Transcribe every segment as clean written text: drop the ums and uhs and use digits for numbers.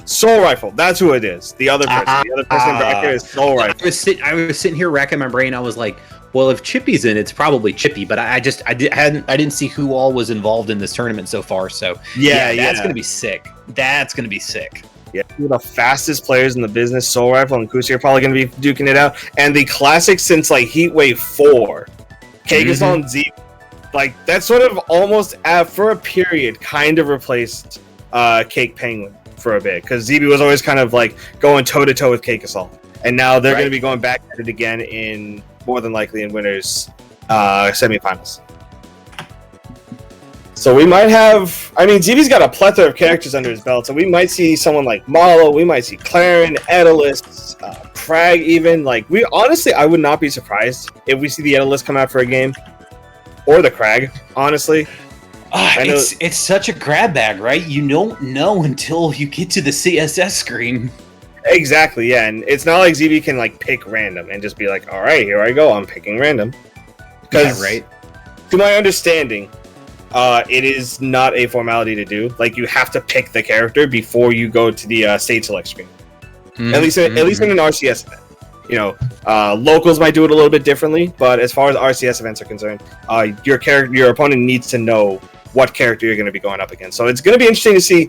Soul Rifle. That's who it is. The other person. The other person back there is Soul Rifle. I was sitting here racking my brain. I was like, well, if Chippy's in, it's probably Chippy. But I didn't see who all was involved in this tournament so far. So that's gonna be sick. That's gonna be sick. Yeah, two of the fastest players in the business, Soul Rifle and Kusi, are probably going to be duking it out. And the classic since like Heatwave 4, CakeAssault and ZeeBee, like that sort of almost for a period kind of replaced Cake Penguin for a bit, because ZeeBee was always kind of like going toe to toe with CakeAssault, and now they're going to be going back at it again in more than likely in winners semifinals. So we might have, I mean, ZeeBee's got a plethora of characters under his belt, so we might see someone like Malo, we might see Claren, Edalist, Crag even. Like, I would not be surprised if we see the Edalist come out for a game. Or the Crag, honestly. It's such a grab bag, right? You don't know until you get to the CSS screen. Exactly, yeah, and it's not like ZeeBee can, like, pick random and just be like, alright, here I go, I'm picking random. Yeah, right. To my understanding, it is not a formality to do. Like, you have to pick the character before you go to the stage select screen. At least in an RCS event. You know, locals might do it a little bit differently, but as far as RCS events are concerned, your opponent needs to know what character you're going to be going up against. So it's going to be interesting to see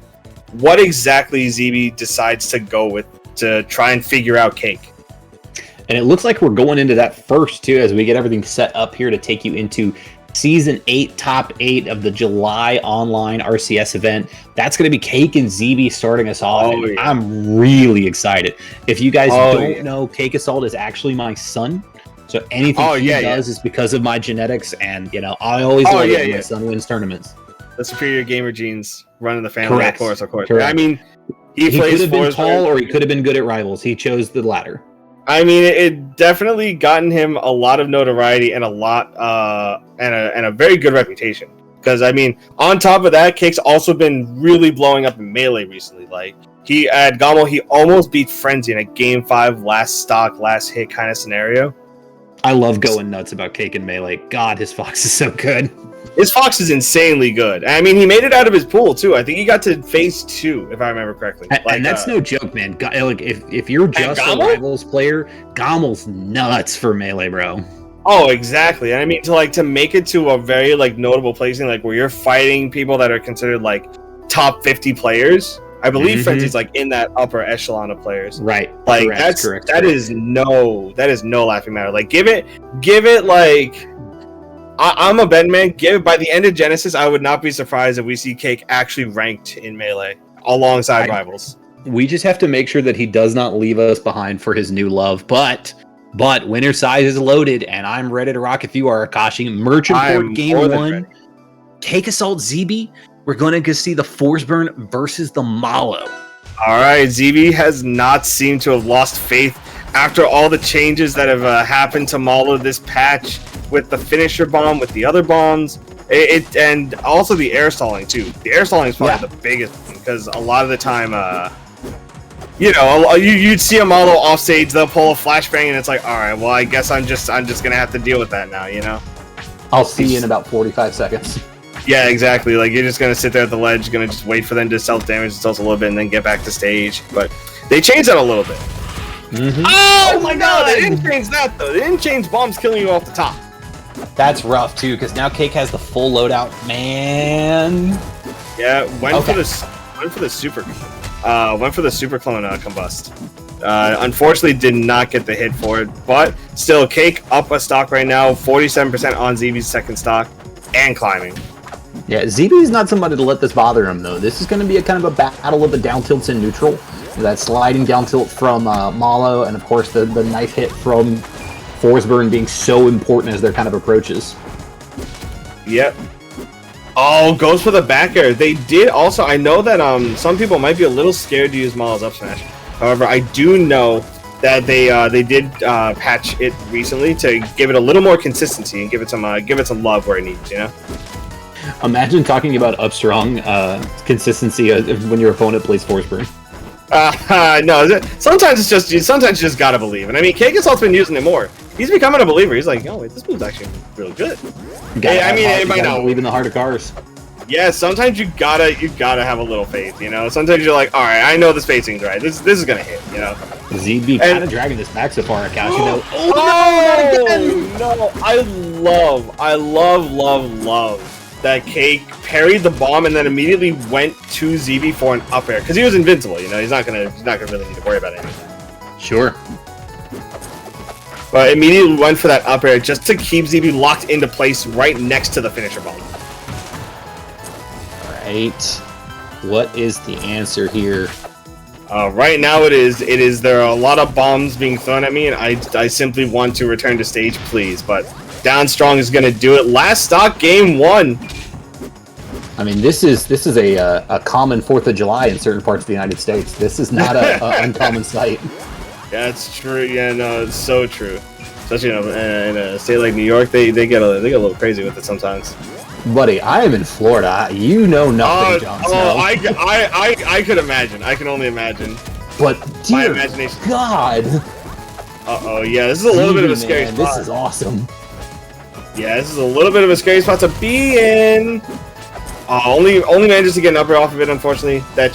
what exactly ZeeBee decides to go with to try and figure out Cake. And it looks like we're going into that first, too, as we get everything set up here to take you into Season 8, Top 8 of the July online RCS event. That's going to be Cake and ZeeBee starting us off. I'm really excited. If you guys don't know, CakeAssault is actually my son. So anything he does is because of my genetics. And, you know, I always love it when my son wins tournaments. The superior gamer genes running the family, Correct. Of course. Correct. I mean, he could have been tall or he could have been good at Rivals. He chose the latter. I mean, it definitely gotten him a lot of notoriety and a very good reputation. Because I mean, on top of that, Cake's also been really blowing up in Melee recently. Like he at Gamo, he almost beat Frenzy in a Game 5 last stock, last hit kind of scenario. I love going nuts about Cake and Melee. God, his Fox is so good. His Fox is insanely good. I mean, he made it out of his pool, too. I think he got to phase 2, if I remember correctly. And that's no joke, man. Like, if you're just a Rivals player, Gamel's nuts for Melee, bro. Oh, exactly. And I mean, to make it to a very, like, notable placing, like, where you're fighting people that are considered, like, top 50 players. I believe Frenzy's, like, in that upper echelon of players. Right. Like, that is no laughing matter. Like, give it, like... I'm a bet man. By the end of Genesis, I would not be surprised if we see Cake actually ranked in Melee alongside Rivals. We just have to make sure that he does not leave us behind for his new love. But winner size is loaded, and I'm ready to rock. If you are Akashi, Merchant Port Game 1, CakeAssault ZeeBee. We're going to see the Forsburn versus the Malo. All right, ZeeBee has not seemed to have lost faith after all the changes that have happened to Malo this patch, with the finisher bomb, with the other bombs, and also the air stalling too. The air stalling is probably the biggest thing, because a lot of the time, you'd see a Malo off stage, they'll pull a flashbang, and it's like, all right, well, I guess I'm just gonna have to deal with that now, you know. I'll see you in about 45 seconds. Yeah, exactly. Like, you're just gonna sit there at the ledge, gonna just wait for them to self-damage themselves a little bit, and then get back to stage. But they changed that a little bit. Oh my god! They didn't change that though. They didn't change bombs killing you off the top. That's rough too, because now Cake has the full loadout, man. Yeah, went for the super clone combust. Unfortunately, did not get the hit for it, but still, Cake up a stock right now, 47% on ZeeBee's second stock, and climbing. Yeah, ZeeBee is not somebody to let this bother him though. This is going to be a kind of a battle of the down tilts in neutral. That sliding down tilt from Malo, and of course the knife hit from Forsburn being so important as their kind of approaches. Yep. Oh, goes for the back air. They did also, I know that some people might be a little scared to use Malo's up smash. However, I do know that they did patch it recently to give it a little more consistency and give it some love where it needs, you know? Imagine talking about up strong consistency when your opponent plays Forsburn. No, sometimes you just gotta believe. And I mean, CakeAssault's been using it more. He's becoming a believer. He's like, oh wait, this move's actually really good. It might not believe in the heart of cars. Yeah, sometimes you gotta have a little faith, you know. Sometimes you're like, all right, I know the spacing's right. This is gonna hit, you know. ZeeBee kind of dragging this back so far, Akash. You know. Oh no! I love that Cake parried the bomb and then immediately went to ZeeBee for an up air because he was invincible. You know, he's not gonna really need to worry about anything. Sure. But immediately went for that up air just to keep ZeeBee locked into place right next to the finisher bomb. Right. What is the answer here? Right now it is there are a lot of bombs being thrown at me and I simply want to return to stage, please. But Down Strong is going to do it. Last stock, game 1. I mean, this is a common 4th of July in certain parts of the United States. This is not an uncommon sight. That's true. Yeah, no, it's so true. Especially in a state like New York, they get a little crazy with it sometimes. Buddy, I am in Florida. You know nothing, Jon Snow. I could imagine. I can only imagine. But my dear imagination. God. Uh-oh, yeah, this is a little bit of a scary spot. This is awesome. Yeah, this is a little bit of a scary spot to be in. Only manages to get an upper off of it, unfortunately. That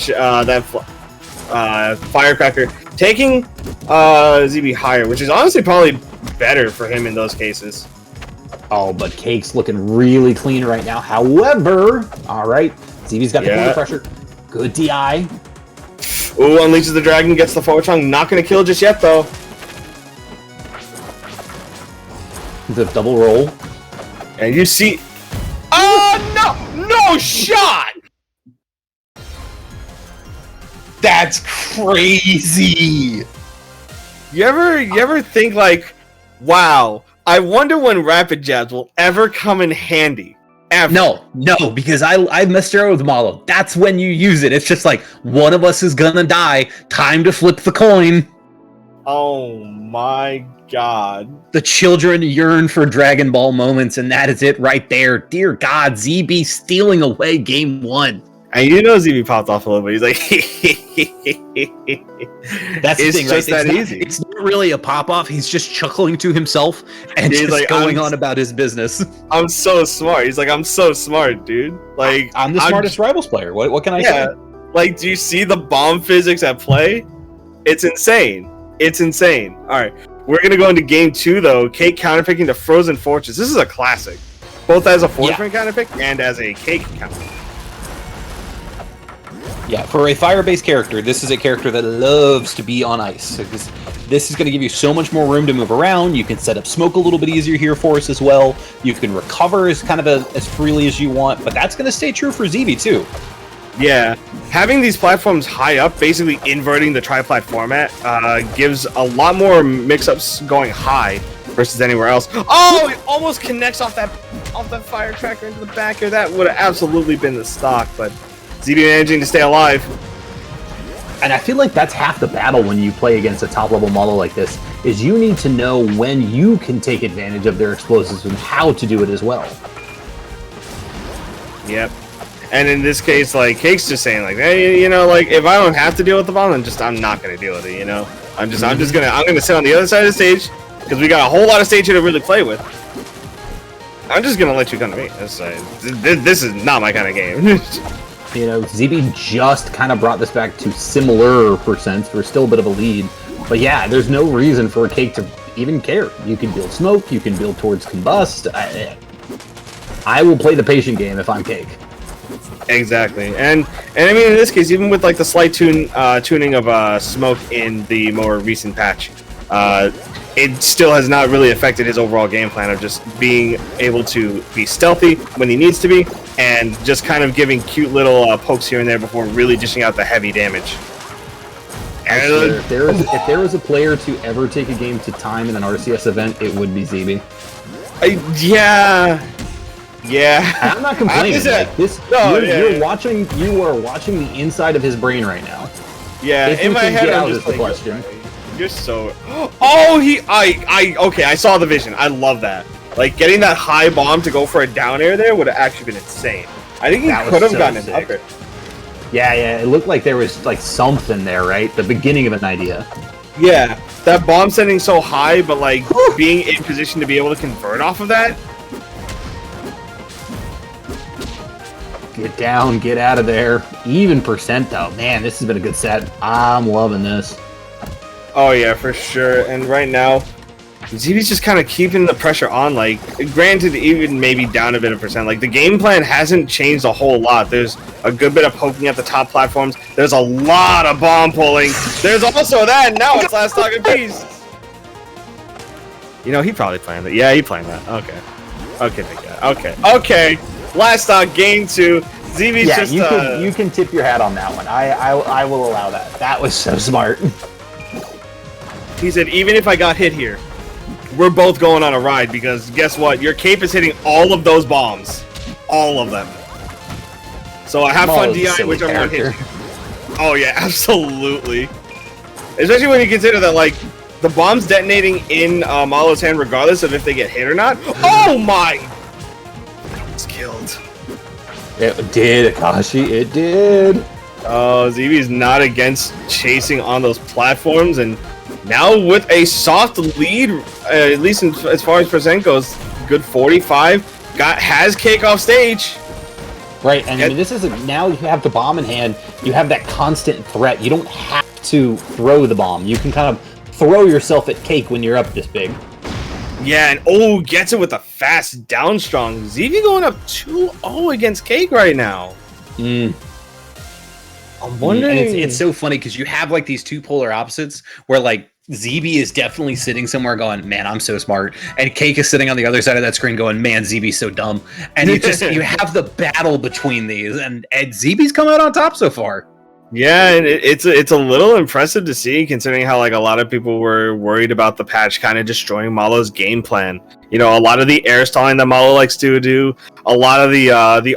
Firecracker taking ZeeBee higher, which is honestly probably better for him in those cases. Oh, but Cake's looking really clean right now. However, all right, ZeeBee's got the corner pressure. Good DI. Ooh, unleashes the dragon, gets the forward chunk. Not going to kill just yet, though. The double roll. And you see... Oh, no! No shot! That's crazy! You ever think, like, wow... I wonder when rapid jabs will ever come in handy. Ever. No, because I've messed around with Malo. That's when you use it. It's just like, one of us is gonna die. Time to flip the coin. Oh my god. The children yearn for Dragon Ball moments, and that is it right there. Dear God, ZeeBee stealing away game 1. And you know ZeeBee popped off a little bit. He's like, that's the thing, right? Easy. It's not really a pop-off. He's just chuckling to himself and just like, going on about his business. I'm so smart. He's like, I'm so smart, dude. Like, I'm the smartest Rivals player. What can I say? Like, do you see the bomb physics at play? It's insane. It's insane. All right, we're gonna go into game 2 though. Cake counterpicking the Frozen Fortress. This is a classic, both as a force-rank counterpick and as a Cake counter. Yeah, for a fire-based character, this is a character that loves to be on ice. So this is going to give you so much more room to move around. You can set up smoke a little bit easier here for us as well. You can recover as kind of as freely as you want, but that's going to stay true for ZeeBee too. Yeah, having these platforms high up, basically inverting the tri-plat format, gives a lot more mix-ups going high versus anywhere else. Oh, it almost connects off that firecracker into the back here. That would have absolutely been the stock, but ZeeBee managing to stay alive. And I feel like that's half the battle when you play against a top-level model like this, is you need to know when you can take advantage of their explosives and how to do it as well. Yep. And in this case, like, Cake's just saying, like, hey, you know, like, if I don't have to deal with the bomb, then I'm not gonna deal with it, you know? I'm gonna sit on the other side of the stage, because we got a whole lot of stage here to really play with. I'm just gonna let you come to me. This is not my kind of game. You know, ZeeBee just kind of brought this back to similar percents. We're still a bit of a lead. But yeah, there's no reason for a Cake to even care. You can build smoke, you can build towards combust. I will play the patient game if I'm Cake. Exactly. And I mean, in this case, even with like the slight tuning of smoke in the more recent patch, it still has not really affected his overall game plan of just being able to be stealthy when he needs to be, and just kind of giving cute little pokes here and there before really dishing out the heavy damage. And if there was a player to ever take a game to time in an RCS event, it would be ZeeBee. Yeah. I'm not complaining. Like this, you are watching the inside of his brain right now. Yeah, if in my head, I'm just the question. You're so. Oh, okay. I saw the vision. I love that. Like getting that high bomb to go for a down air there would have actually been insane. I think he could have gotten an up air. Yeah. It looked like there was like something there, right? The beginning of an idea. Yeah, that bomb setting so high, but like being in position to be able to convert off of that. Get down, get out of there. Even percent, though. Man, this has been a good set. I'm loving this. Oh, yeah, for sure. And right now, ZeeBee's just kind of keeping the pressure on. Like, granted, even maybe down a bit of percent. Like, the game plan hasn't changed a whole lot. There's a good bit of poking at the top platforms. There's a lot of bomb pulling. There's also that. Now it's last stock apiece. You know, he probably planned it. Yeah, he planned that. Okay. Okay, big guy. Okay. Okay. Last stock, game 2. ZeeBee's just... you can tip your hat on that one. I will allow that. That was so smart. He said, even if I got hit here, we're both going on a ride, because guess what? Your cape is hitting all of those bombs. All of them. So I have fun DI whichever one hits. Oh, yeah, absolutely. Especially when you consider that, like, the bombs detonating in Malo's hand, regardless of if they get hit or not. Oh, my... It's killed. It did, Akashi. It did. Oh, ZeeBee's not against chasing on those platforms, and now with a soft lead, at least as far as percent goes, good 45. Has Cake off stage. Right, and I mean, this isn't, now you have the bomb in hand, you have that constant threat. You don't have to throw the bomb. You can kind of throw yourself at Cake when you're up this big. Yeah, and gets it with a fast down strong. ZeeBee going up 2-0 against Cake right now. I'm wondering. And it's so funny because you have like these two polar opposites where like ZeeBee is definitely sitting somewhere going, man, I'm so smart. And Cake is sitting on the other side of that screen going, man, ZeeBee's so dumb. And you have the battle between these, and ZeeBee's come out on top so far. Yeah, and it's a little impressive to see, considering how like a lot of people were worried about the patch kind of destroying Malo's game plan. You know, a lot of the air stalling that Malo likes to do, a lot of the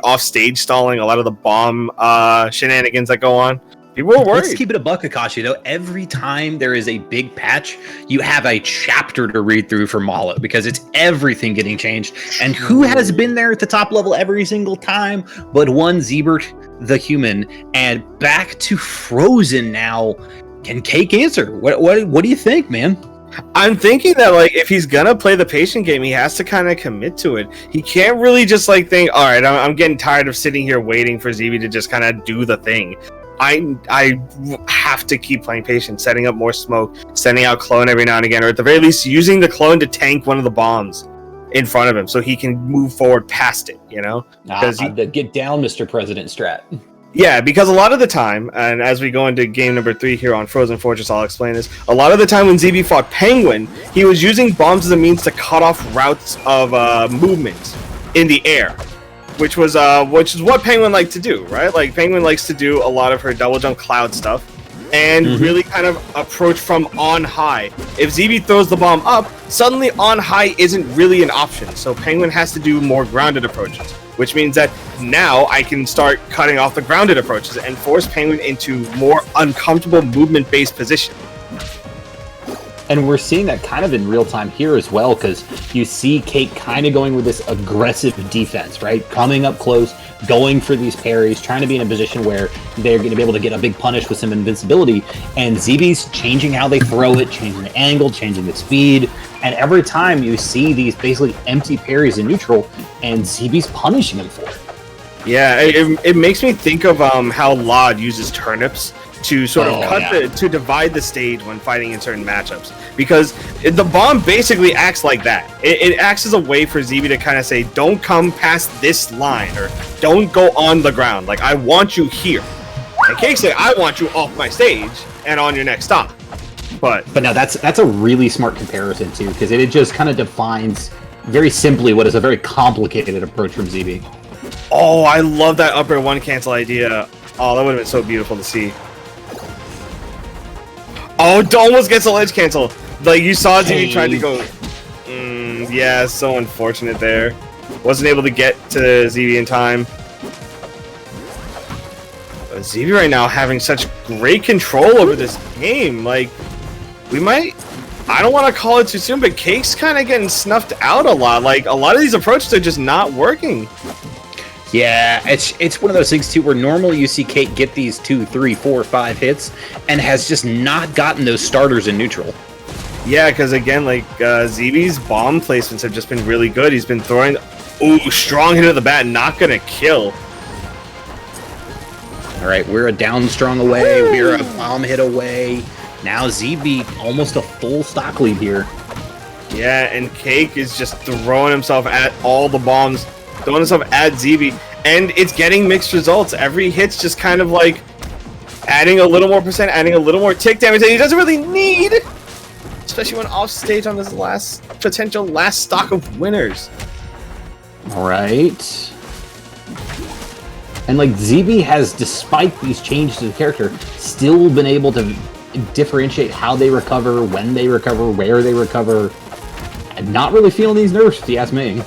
off-stage stalling, a lot of the bomb shenanigans that go on. People were worried. Let's keep it a buck, Akashi, though. Every time there is a big patch, you have a chapter to read through for Malo, because it's everything getting changed. And who has been there at the top level every single time but one ZeeBee, the human, and back to Frozen now. Can Cake answer? What do you think, man? I'm thinking that, like, if he's gonna play the patient game, he has to kind of commit to it. He can't really just, like, think, all right, I'm getting tired of sitting here waiting for ZeeBee to just kind of do the thing. I have to keep playing patient, setting up more smoke, sending out clone every now and again, or at the very least using the clone to tank one of the bombs in front of him so he can move forward past it, you know? The get down, Mr. President strat. Yeah, because a lot of the time, and as we go into game number 3 here on Frozen Fortress, I'll explain this. A lot of the time when ZeeBee fought Penguin, he was using bombs as a means to cut off routes of movement in the air. Which is what Penguin liked to do, right? Like, Penguin likes to do a lot of her double jump cloud stuff and really kind of approach from on high. If ZeeBee throws the bomb up, suddenly on high isn't really an option. So Penguin has to do more grounded approaches, which means that now I can start cutting off the grounded approaches and force Penguin into more uncomfortable movement-based position. And we're seeing that kind of in real time here as well, because you see Cake kind of going with this aggressive defense, right? Coming up close, going for these parries, trying to be in a position where they're going to be able to get a big punish with some invincibility. And ZeeBee's changing how they throw it, changing the angle, changing the speed. And every time you see these basically empty parries in neutral, and ZeeBee's punishing him for it. Yeah, it makes me think of how Laud uses turnips to sort of to divide the stage when fighting in certain matchups, because the bomb basically acts like that. It acts as a way for ZeeBee to kind of say, don't come past this line, or don't go on the ground. Like, I want you here. And Cake say, I want you off my stage and on your next stop. But no, that's a really smart comparison too, because it just kind of defines very simply what is a very complicated approach from ZeeBee. Oh, I love that upper one cancel idea. Oh, that would have been so beautiful to see. Oh, almost gets a ledge cancel. Like, you saw ZeeBee tried to go. Yeah, so unfortunate there. Wasn't able to get to ZeeBee in time. But ZeeBee right now having such great control over this game. Like, we might... I don't want to call it too soon, but Cake's kind of getting snuffed out a lot. Like, a lot of these approaches are just not working. Yeah, it's one of those things too where normally you see Cake get these 2, 3, 4, 5 hits and has just not gotten those starters in neutral. Yeah, because again, like, ZeeBee's bomb placements have just been really good. He's been throwing, strong hit of the bat, not gonna kill. All right, we're a down strong away. We're a bomb hit away. Now ZeeBee almost a full stock lead here. Yeah, and Cake is just throwing himself at all the bombs, throwing himself at ZeeBee, and it's getting mixed results. Every hit's just kind of like adding a little more percent, adding a little more tick damage that he doesn't really need, especially when off stage on this potential last stock of winners. All right. And like ZeeBee has, despite these changes to the character, still been able to differentiate how they recover, when they recover, where they recover, and not really feeling these nerfs, if you ask me.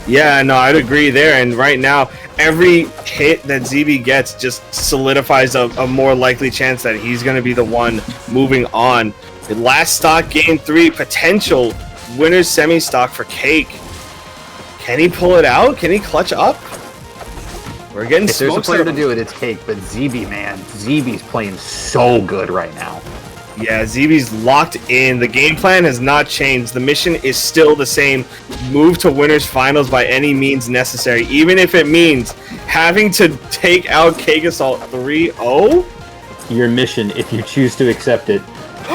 Yeah, no, I'd agree there. And right now, every hit that ZeeBee gets just solidifies a more likely chance that he's going to be the one moving on. The last stock, game 3, potential winner's semi-stock for Cake. Can he pull it out? Can he clutch up? We're getting If there's a player to do it, it's Cake, but ZeeBee, man, ZeeBee's playing so good right now. Yeah, ZeeBee's locked in. The game plan has not changed. The mission is still the same. Move to winners finals by any means necessary, even if it means having to take out CakeAssault 3-0. Your mission, if you choose to accept it,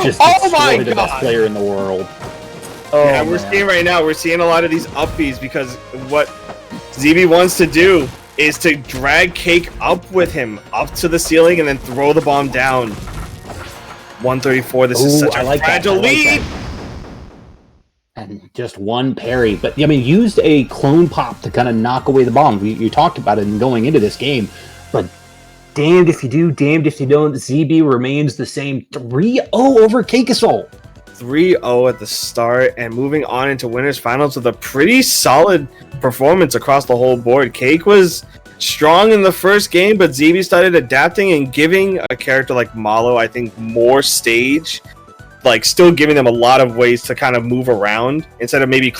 just destroy the best player in the world. Oh, yeah, we're seeing right now, we're seeing a lot of these upbees because what ZeeBee wants to do is to drag Cake up with him, up to the ceiling, and then throw the bomb down. 134, this is such a fragile lead! And just one parry, but I mean, used a clone pop to kind of knock away the bomb. You talked about it in going into this game, but damned if you do, damned if you don't. ZeeBee remains the same 3-0 over CakeAssault. 3-0 at the start, and moving on into winners finals with a pretty solid performance across the whole board. Cake was strong in the first game, but ZeeBee started adapting and giving a character like Malo, I think, more stage, like still giving them a lot of ways to kind of move around instead of maybe